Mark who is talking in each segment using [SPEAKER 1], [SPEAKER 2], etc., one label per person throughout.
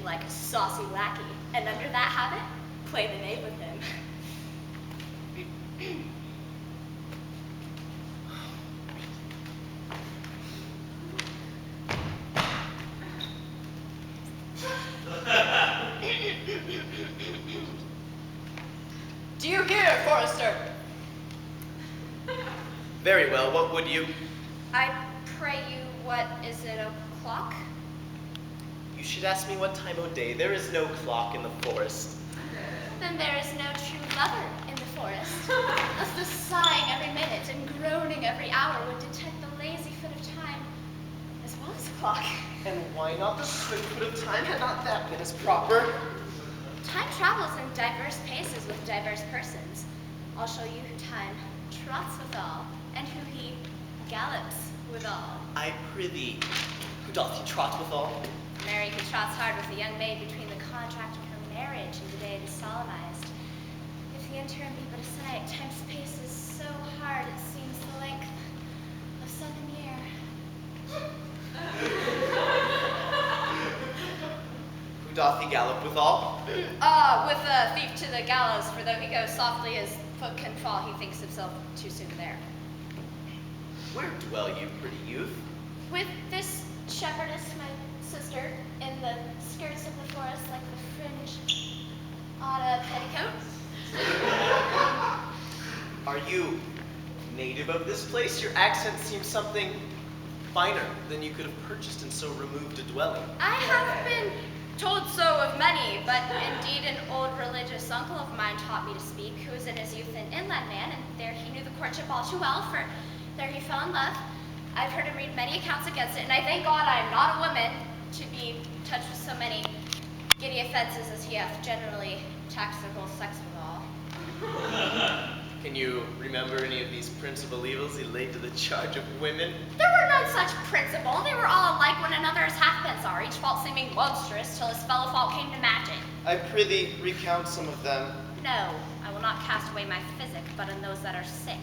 [SPEAKER 1] like a saucy lackey, and under that habit, play the knave with him.
[SPEAKER 2] Do you hear, Forester?
[SPEAKER 3] Very well, what would you?
[SPEAKER 1] I pray you, what is it, o'clock?
[SPEAKER 3] You should ask me what time o' day. There is no clock in the forest.
[SPEAKER 1] Then there is no true lover in the forest. Thus the sighing every minute and groaning every hour would detect the lazy foot of time as well as the clock.
[SPEAKER 3] And why not the swift foot of time? Had not that been as proper?
[SPEAKER 1] Time travels in diverse paces with diverse persons. I'll show you who time trots withal, and who he gallops withal.
[SPEAKER 3] I prithee, who doth he trot withal?
[SPEAKER 1] Mary who trots hard with a young maid between the contract of her marriage and the day it is solemnized. If the interim be but a sight, time's pace is so hard it seems the length of 7 years.
[SPEAKER 3] Who doth he gallop withal?
[SPEAKER 1] With a thief to the gallows, for though he goes softly, his foot can fall, he thinks himself too soon there.
[SPEAKER 3] Where dwell you, pretty youth?
[SPEAKER 1] With this shepherdess, my sister, in the skirts of the forest like the fringe on a petticoat.
[SPEAKER 3] Are you native of this place? Your accent seems something finer than you could have purchased in so removed a dwelling.
[SPEAKER 1] I have been told so of many, but indeed an old religious uncle of mine taught me to speak, who was in his youth an inland man, and there he knew the courtship all too well, for there he fell in love. I've heard him read many accounts against it, and I thank God I am not a woman to be touched with so many giddy offenses as he hath generally taxed their whole sex withal.
[SPEAKER 3] Can you remember any of these principal evils he laid to the charge of women?
[SPEAKER 1] There were none such principle. They were all alike one another as halfpence are, each fault seeming monstrous till his fellow fault came to match it.
[SPEAKER 3] I prithee recount some of them.
[SPEAKER 1] No, I will not cast away my physic, but on those that are sick.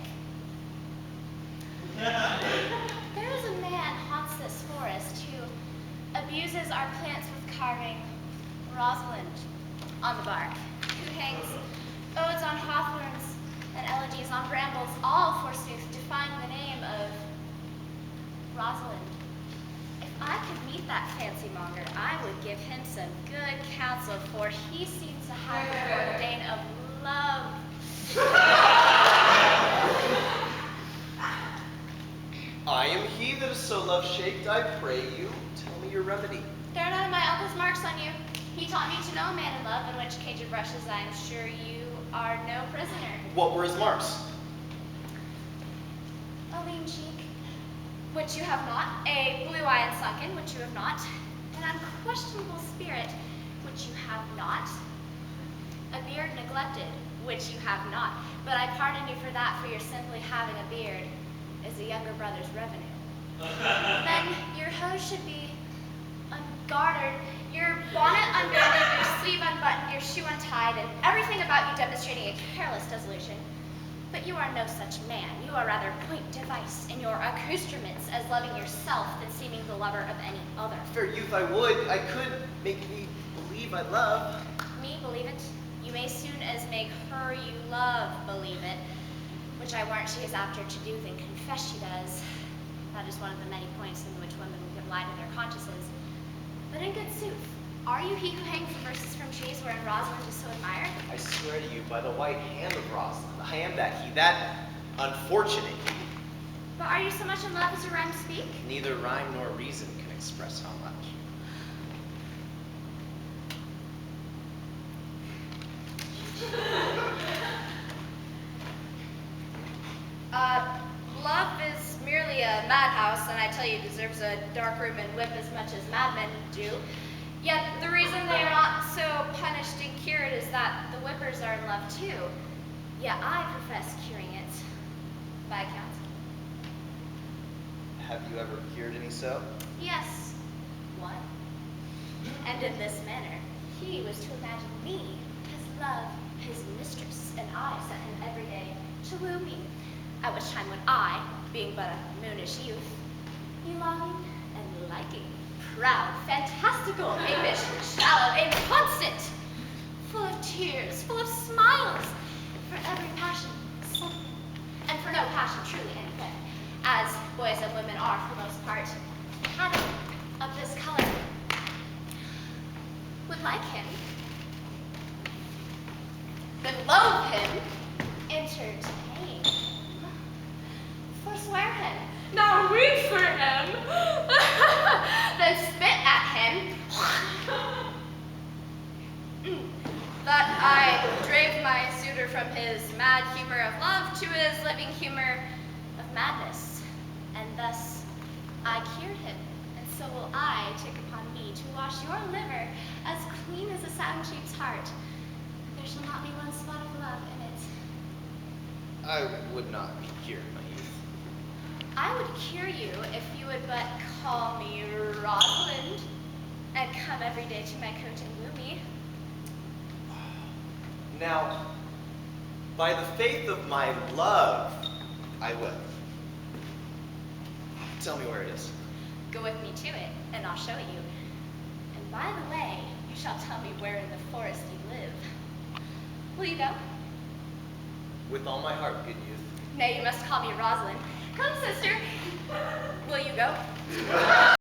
[SPEAKER 1] There is a man haunts this forest who abuses our plants with carving Rosalind on the bark, who hangs odes on hawthorns and elegies on brambles, all forsooth defying the name of Rosalind. If I could meet that fancy monger, I would give him some good counsel, for he seems to have the ordain of love.
[SPEAKER 3] I am he that is so love-shaped, I pray you, tell me your remedy.
[SPEAKER 1] There are none of my uncle's marks on you. He taught me to know a man in love, in which cage of brushes I am sure you are no prisoner.
[SPEAKER 3] What were his marks?
[SPEAKER 1] A lean cheek, which you have not, a blue eye unsunken, which you have not, an unquestionable spirit, which you have not, a beard neglected, which you have not, but I pardon you for that, for your simply having a beard is a younger brother's revenue. Then your hose should be ungartered, your bonnet ungirded, your sleeve unbuttoned, your shoe untied, and everything about you demonstrating a careless dissolution. But you are no such man. You are rather point device in your accoutrements, as loving yourself than seeming the lover of any other.
[SPEAKER 3] Fair youth, I could make thee believe I love.
[SPEAKER 1] Me believe it? You may soon as make her you love believe it, which I warrant she is apter to do than confess she does. That is one of the many points in which women will give lie to their consciences. But in good sooth, are you he who hangs the verses from trees wherein Rosalind is so admired?
[SPEAKER 3] I swear to you by the white hand of Rosalind, I am that unfortunate he.
[SPEAKER 1] But are you so much in love as your rhymes speak?
[SPEAKER 3] Neither rhyme nor reason can express how much.
[SPEAKER 1] Love is merely a madhouse, and I tell you, deserves a dark room and whip as much as madmen do. Yet the reason they are not so punished and cured is that the whippers are in love too. Yet I profess curing it by counsel.
[SPEAKER 3] Have you ever cured any so?
[SPEAKER 1] Yes, one. And in this manner, he was to imagine me, his love, his mistress, and I set him every day to woo me. At which time would I, being but a moonish youth, be longing and liking proud, fantastical, impish, shallow, inconstant, full of tears, full of smiles, for every passion, something, and for no passion truly anything, as boys and women are for the most part, having of this color, would like him, then loathe him, entertain, forswear him,
[SPEAKER 2] Now weep for him.
[SPEAKER 1] then spit at him, that I drave my suitor from his mad humor of love to his living humor of madness, and thus I cured him, and so will I take upon me to wash your liver as clean as a sound sheep's heart. There shall not be one spot of love in it.
[SPEAKER 3] I would not be cured, my youth.
[SPEAKER 1] I would cure you if you would but call me Rosalind and come every day to my coach and woo me.
[SPEAKER 3] Now, by the faith of my love, I will. Tell me where it is.
[SPEAKER 1] Go with me to it, and I'll show you. And by the way, you shall tell me where in the forest you live. Will you go?
[SPEAKER 3] With all my heart, good youth.
[SPEAKER 1] Nay, you must call me Rosalind. Come, sister. Will you go?